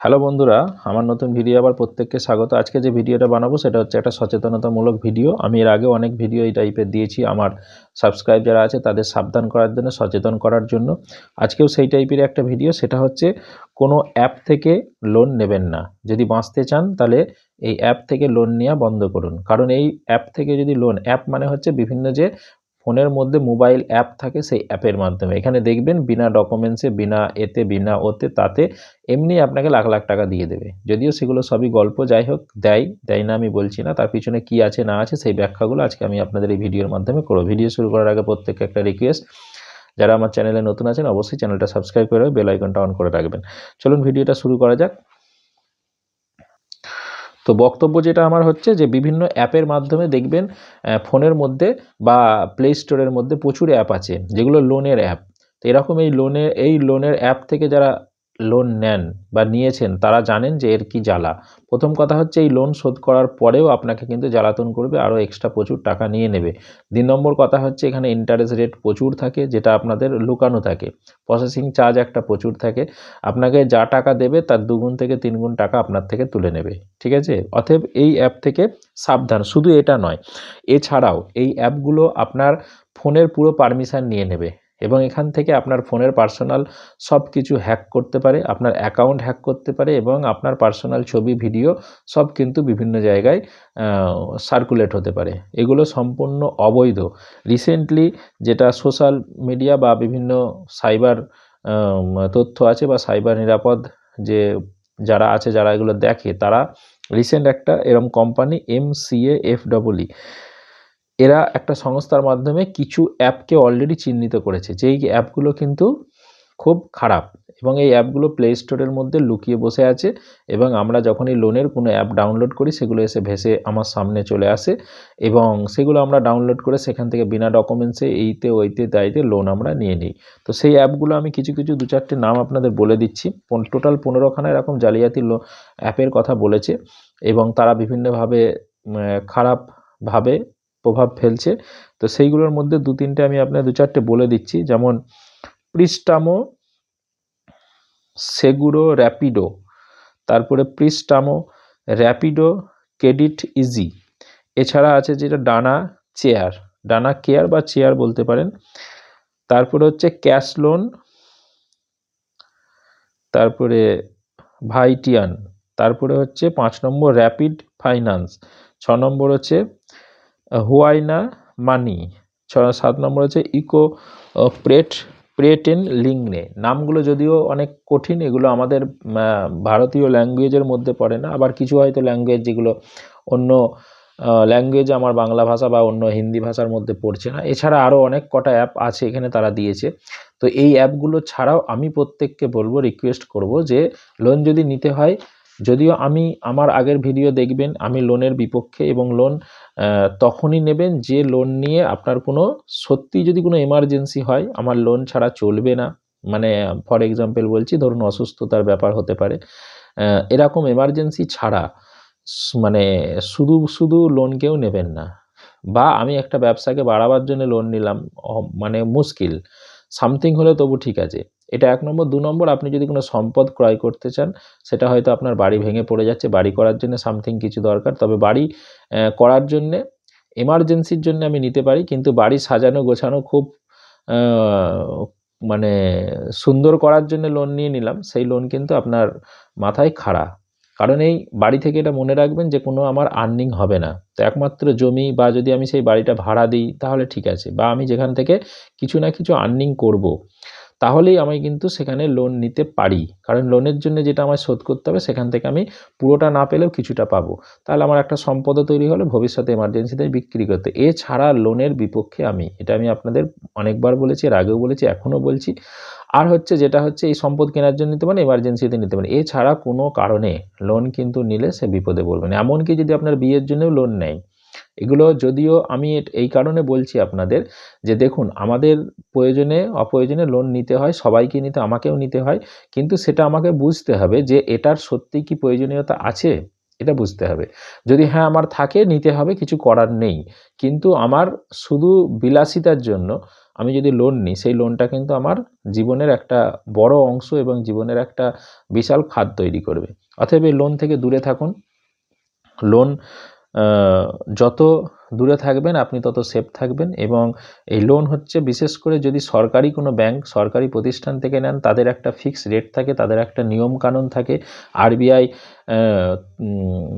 Hello বন্ধুরা, আমার নতুন ভিডিও আবার প্রত্যেককে স্বাগত। আজকে যে ভিডিওটা বানাবো সেটা হচ্ছে একটা সচেতনতামূলক ভিডিও। আমি এর আগে অনেক ভিডিও এই টাইপের দিয়েছি আমার সাবস্ক্রাইব যারা আছে তাদের সাবধান করার জন্য, সচেতন করার জন্য। আজকেও সেই টাইপের একটা ভিডিও, সেটা হচ্ছে কোনো অ্যাপ থেকে লোন নেবেন না। যদি বাঁচতে চান তাহলে এই অ্যাপ থেকে লোন নেওয়া বন্ধ করুন। কারণ এই অ্যাপ থেকে যদি অ্যাপ মানে হচ্ছে বিভিন্ন যে ফোনের মধ্যে মোবাইল অ্যাপ থাকে সেই অ্যাপের মাধ্যমে। এখানে দেখবেন বিনা ডকুমেন্টসে, বিনা এতে, বিনা ওতে তাতে এমনি আপনাকে লাখ লাখ টাকা দিয়ে দেবে। যদিও সেগুলো সবই গল্প, যাই হোক, দেয় না আমি বলছি না, তার পিছনে কি আছে না আছে সেই ব্যাখ্যাগুলো আজকে আমি আপনাদের এই ভিডিওর মাধ্যমে করব। ভিডিও শুরু করার আগে প্রত্যেককে একটা রিকোয়েস্ট, যারা আমার চ্যানেলে নতুন আছেন অবশ্যই চ্যানেলটা সাবস্ক্রাইব করে বেল আইকনটা অন করে রাখবেন। চলুন ভিডিওটা শুরু করা যাক। তো বক্তব্য যেটা আমার হচ্ছে যে বিভিন্ন অ্যাপের মাধ্যমে দেখবেন ফোনের মধ্যে বা প্লে স্টোরের মধ্যে প্রচুর অ্যাপ আছে যেগুলো লোনের অ্যাপ। তো এরকম এই লোনের অ্যাপ থেকে যারা লোন নেন বা নিয়েছেন তারা জানেন যে এর কি জ্বালা। প্রথম কথা হচ্ছে এই লোন শোধ করার পরেও আপনাকে কিন্তু জ্বালাতন করবে, আরও এক্সট্রা প্রচুর টাকা নিয়ে নেবে। 2 নম্বর কথা হচ্ছে এখানে ইন্টারেস্ট রেট প্রচুর থাকে, যেটা আপনাদের লুকানো থাকে। প্রসেসিং চার্জ একটা প্রচুর থাকে। আপনাকে যা টাকা দেবে তার 2 গুণ থেকে 3 গুণ টাকা আপনার থেকে তুলে নেবে। ঠিক আছে? অতএব এই অ্যাপ থেকে সাবধান। শুধু এটা নয়, এছাড়াও এই অ্যাপগুলো আপনার ফোনের পুরো পারমিশন নিয়ে নেবে এবং এখান থেকে আপনার ফোনের পার্সোনাল সব কিছু হ্যাক করতে পারে, আপনার অ্যাকাউন্ট হ্যাক করতে পারে এবং আপনার পার্সোনাল ছবি, ভিডিও সব কিন্তু বিভিন্ন জায়গায় সার্কুলেট হতে পারে। এগুলো সম্পূর্ণ অবৈধ। রিসেন্টলি যেটা সোশ্যাল মিডিয়া বা বিভিন্ন সাইবার তথ্য আছে বা সাইবার নিরাপদ যে যারা আছে, যারা এগুলো দেখে, তারা রিসেন্ট একটা এরম কোম্পানি MCAFEE, এরা একটা সংস্থার মাধ্যমে কিছু অ্যাপকে অলরেডি চিহ্নিত করেছে যেই অ্যাপগুলো কিন্তু খুব খারাপ এবং এই অ্যাপগুলো প্লে স্টোরের মধ্যে লুকিয়ে বসে আছে এবং আমরা যখনই লোনের কোনো অ্যাপ ডাউনলোড করি সেগুলো এসে ভেসে আমার সামনে চলে আসে এবং সেগুলো আমরা ডাউনলোড করে সেখান থেকে বিনা ডকুমেন্টসে এইতে ওইতে তাইতে লোন আমরা নিয়ে নিই। তো সেই অ্যাপগুলো আমি কিছু 2-4টে নাম আপনাদের বলে দিচ্ছি। টোটাল 15খানা এরকম জালিয়াতি অ্যাপের কথা বলেছে এবং তারা বিভিন্নভাবে খারাপভাবে প্রভাব ফেলছে। তো সেইগুলোর মধ্যে 2-3টে আমি আপনাদের 2-4টে বলে দিচ্ছি, যেমন প্রিস্টামো, সেগুরো র্যাপিডো, তারপরে প্রিস্টামো, র্যাপিডো, ক্রেডিট ইজি। এছাড়া আছে যেটা ডানা কেয়ার বা চেয়ার বলতে পারেন। তারপরে হচ্ছে ক্যাশ লোন, তারপরে ভাইটিয়ান, তারপরে হচ্ছে 5 নম্বর র্যাপিড ফাইন্যান্স, 6 নম্বর হচ্ছে হুয়াইনা মানি, 7 নম্বর হচ্ছে ইকো প্রেটেন লিংনে। নামগুলো যদিও অনেক কঠিন, এগুলো আমাদের ভারতীয় ল্যাঙ্গুয়েজের মধ্যে পড়ে না, আবার কিছু হয়তো ল্যাঙ্গুয়েজ যেগুলো অন্য ল্যাঙ্গুয়েজে আমার বাংলা ভাষা বা অন্য হিন্দি ভাষার মধ্যে পড়ছে না। এছাড়া আরও অনেক কটা অ্যাপ আছে এখানে তারা দিয়েছে। তো এই অ্যাপগুলো ছাড়াও আমি প্রত্যেককে বলবো, রিকোয়েস্ট করব যে লোন যদি নিতে হয়, যদিও আমার আগের ভিডিও দেখবেন, আমি লোনের বিপক্ষে এবং লোন তখনই নেবেন যে লোন নিয়ে আপনার কোনো সত্যি যদি কোনো এমার্জেন্সি হয়, আমার লোন ছাড়া চলবে না। মানে ফর এক্সাম্পল বলছি, ধরুন অসুস্থতার ব্যাপার হতে পারে, এরকম এমার্জেন্সি ছাড়া মানে শুধু লোন কেউ নেবেন না। বা আমি একটা ব্যবসাকে বাড়াবার জন্য লোন নিলাম, মানে মুশকিল, সামথিং হলে তবু ঠিক আছে। এটা 1 নম্বর। 2 নম্বর, আপনি যদি কোনো সম্পদ ক্রয় করতে চান, সেটা হয়তো আপনার বাড়ি ভেঙে পড়ে যাচ্ছে, বাড়ি করার জন্য সামথিং কিছু দরকার, তবে বাড়ি করার জন্যে এমার্জেন্সির জন্য আমি নিতে পারি, কিন্তু বাড়ি সাজানো গোছানো খুব মানে সুন্দর করার জন্য লোন নিয়ে নিলাম, সেই লোন কিন্তু আপনার মাথায় খাড়া। কারণ এই বাড়ি থেকে এটা মনে রাখবেন যে কোনো আমার আর্নিং হবে না। তো একমাত্র জমি বা যদি আমি সেই বাড়িটা ভাড়া দিই তাহলে ঠিক আছে, বা আমি যেখান থেকে কিছু না কিছু আর্নিং করব, তাহলেই আমি কিন্তু সেখানে লোন নিতে পারি। কারণ লোনের জন্য যেটা আমায় শোধ করতে হবে সেখান থেকে আমি পুরোটা না পেলেও কিছুটা পাবো। তাহলে আমার একটা সম্পদও তৈরি হলো, ভবিষ্যতে এমার্জেন্সিতে বিক্রি করতে। এছাড়া লোনের বিপক্ষে আমি, এটা আমি আপনাদের অনেকবার বলেছি, এর আগেও বলেছি, এখনও বলছি। আর হচ্ছে যেটা হচ্ছে এই সম্পদ কেনার জন্য নিতে পারেন, এমার্জেন্সিতে নিতে পারেন। এছাড়া কোনো কারণে লোন কিন্তু নিলে সে বিপদে পড়বেন। এমনকি যদি আপনার বিয়ের জন্যও লোন নেয়, এগুলো যদিও আমি এই কারণে বলছি আপনাদের যে দেখুন, আমাদের প্রয়োজনে অপ্রয়োজনে লোন নিতে হয়, সবাইকে নিতে, আমাকেও নিতে হয়, কিন্তু সেটা আমাকে বুঝতে হবে যে এটার সত্যিই কি প্রয়োজনীয়তা আছে, এটা বুঝতে হবে। যদি হ্যাঁ আমার থাকে, নিতে হবে, কিছু করার নেই। কিন্তু আমার শুধু বিলাসিতার জন্য আমি যদি লোন নিই সেই লোনটা কিন্তু আমার জীবনের একটা বড় অংশ এবং জীবনের একটা বিশাল খাত তৈরি করবে। অতএব এই লোন থেকে দূরে থাকুন। লোন যত দূরে থাকবেন আপনি তত সেফ থাকবেন, এবং এই লোন হচ্ছে বিশেষ করে যদি সরকারি কোনো ব্যাংক, সরকারি প্রতিষ্ঠান থেকে নেন, তাদের একটা ফিক্সড রেট থাকে, তাদের একটা নিয়মকানুন থাকে, আরবিআই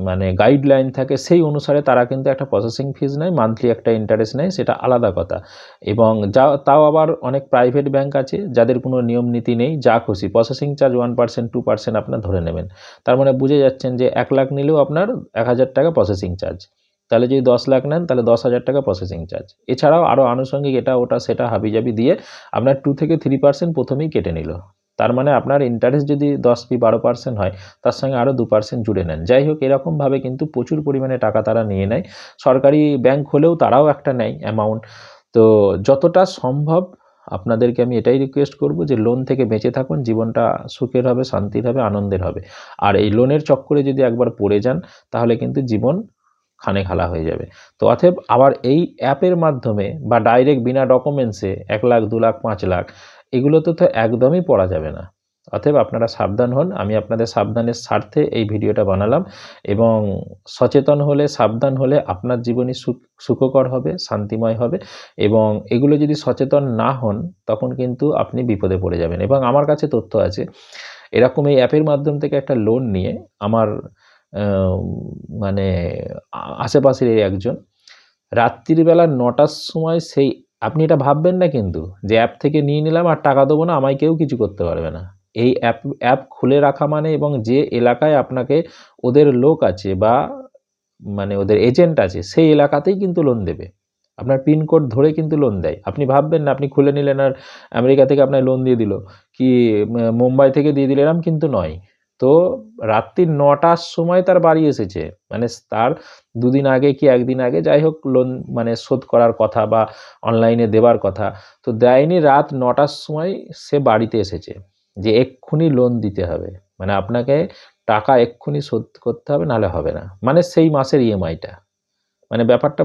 মানে গাইডলাইন থাকে, সেই অনুসারে তারা কিন্তু একটা প্রসেসিং ফিজ নেয়, মান্থলি একটা ইন্টারেস্ট নেয়, সেটা আলাদা কথা। এবং তাও আবার অনেক প্রাইভেট ব্যাংক আছে যাদের কোনো নিয়ম নীতি নেই, যা খুশি প্রসেসিং চার্জ 1% 2% আপনার ধরে নেবেন। তার মানে বুঝে যাচ্ছেন যে 1 লাখ নিলেও আপনার 1,000 টাকা প্রসেসিং চার্জ। তাহলে যদি 10 লাখ নেন তাহলে 10,000 টাকা প্রসেসিং চার্জ। এছাড়াও আরও আনুষঙ্গিক এটা ওটা সেটা হাবিজাবি দিয়ে আপনার 2 থেকে 3% প্রথমেই কেটে নিল। তার মানে আপনার ইন্টারেস্ট যদি 10 কি 12% হয়, তার সঙ্গে আরও 2% জুড়ে নেন। যাই হোক, এরকমভাবে কিন্তু প্রচুর পরিমাণে টাকা তারা নিয়ে নেয়। সরকারি ব্যাংক হলেও তারাও একটা নেয় অ্যামাউন্ট। তো যতটা সম্ভব আপনাদেরকে আমি এটাই রিকোয়েস্ট করব যে লোন থেকে বেঁচে থাকুন, জীবনটা সুখের হবে, শান্তির হবে, আনন্দের হবে। আর এই লোনের চক্করে যদি একবার পড়ে যান তাহলে কিন্তু জীবন খানে খালা হয়ে যাবে। তো অতএব আবার এই অ্যাপের মাধ্যমে বা ডাইরেক্ট বিনা ডকুমেন্টসে 1 লাখ 2 লাখ 5 লাখ এগুলোতে তো একদমই পড়া যাবে না। অতএব আপনারা সাবধান হন। আমি আপনাদের সাবধানের স্বার্থে এই ভিডিওটা বানালাম, এবং সচেতন হলে, সাবধান হলে আপনার জীবনই সুখকর হবে, শান্তিময় হবে। এবং এগুলো যদি সচেতন না হন তখন কিন্তু আপনি বিপদে পড়ে যাবেন। এবং আমার কাছে তথ্য আছে, এরকম এই অ্যাপের মাধ্যম থেকে একটা লোন নিয়ে আমার মানে আশেপাশেরই একজন রাত্রিবেলা 9টার সময়, সেই আপনি এটা ভাববেন না কিন্তু যে অ্যাপ থেকে নিয়ে নিলাম আর টাকা দেবো না, আমায় কেউ কিছু করতে পারবে না। এই অ্যাপ খুলে রাখা মানে, এবং যে এলাকায় আপনাকে ওদের লোক আছে বা মানে ওদের এজেন্ট আছে সেই এলাকাতেই কিন্তু লোন দেবে। আপনার পিনকোড ধরে কিন্তু লোন দেয়। আপনি ভাববেন না আপনি খুলে নিলেন আর আমেরিকা থেকে আপনার লোন দিয়ে দিল, কি মুম্বাই থেকে দিয়ে দিল, এরকম কিন্তু নয়। তো রাত্রি 9টার সময় তার বাড়ি এসেছে, মানে তার 2 দিন আগে কি 1 দিন আগে, যাই হোক, লোন মানে শোধ করার কথা বা অনলাইনে দেবার কথা, তো দেয়নি। রাত 9টার সময় সে বাড়িতে এসেছে যে এক্ষুনি লোন দিতে হবে, মানে আপনাকে টাকা এক্ষুনি শোধ করতে হবে, নাহলে হবে না, মানে সেই মাসের ইএমআইটা। মানে ব্যাপারটা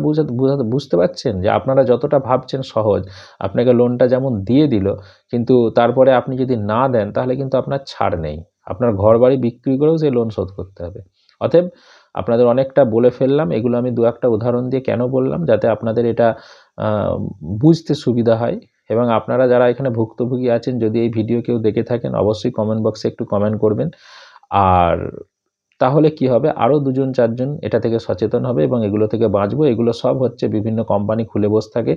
বুঝতে পারছেন যে আপনারা যতটা ভাবছেন সহজ, আপনাকে লোনটা যেমন দিয়ে দিল, কিন্তু তারপরে আপনি যদি না দেন তাহলে কিন্তু আপনার ছাড় নেই। আপনার ঘরবাড়ি বিক্রি করেও সেই লোন শোধ করতে হবে। অতএব আপনাদের অনেকটা বলে ফেললাম, এগুলো আমি 2-1টা উদাহরণ দিয়ে কেন বললাম, যাতে আপনাদের এটা বুঝতে সুবিধা হয়। এবং আপনারা যারা এখানে ভুক্তভোগী আছেন, যদি এই ভিডিও কেউ দেখে থাকেন অবশ্যই কমেন্ট বক্সে একটু কমেন্ট করবেন। আর তাহলে কি হবে, আরও 2-4জন এটা থেকে সচেতন হবে এবং এগুলো থেকে বাঁচবো। এগুলো সব হচ্ছে বিভিন্ন কোম্পানি খুলে বসে থাকে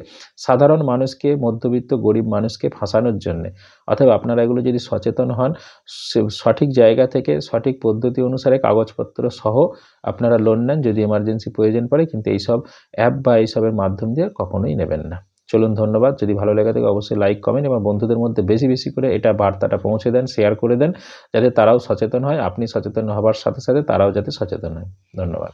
সাধারণ মানুষকে, মধ্যবিত্ত গরিব মানুষকে ফাঁসানোর জন্যে। অতএব আপনারা এগুলো যদি সচেতন হন, সঠিক জায়গা থেকে সঠিক পদ্ধতি অনুসারে কাগজপত্র সহ আপনারা লোন নেন যদি এমার্জেন্সি প্রয়োজন পড়ে, কিন্তু এইসব অ্যাপ বা এইসবের মাধ্যম দিয়ে কখনোই নেবেন না। চলুন, ধন্যবাদ। যদি ভালো লেগে থাকে অবশ্যই লাইক, কমেন্ট এবং বন্ধুদের মধ্যে বেশি বেশি করে এটা বার্তাটা পৌঁছে দেন, শেয়ার করে দেন, যাতে তারাও সচেতন হয়। আপনি সচেতন হবার সাথে সাথে তারাও যাতে সচেতন হয়। ধন্যবাদ।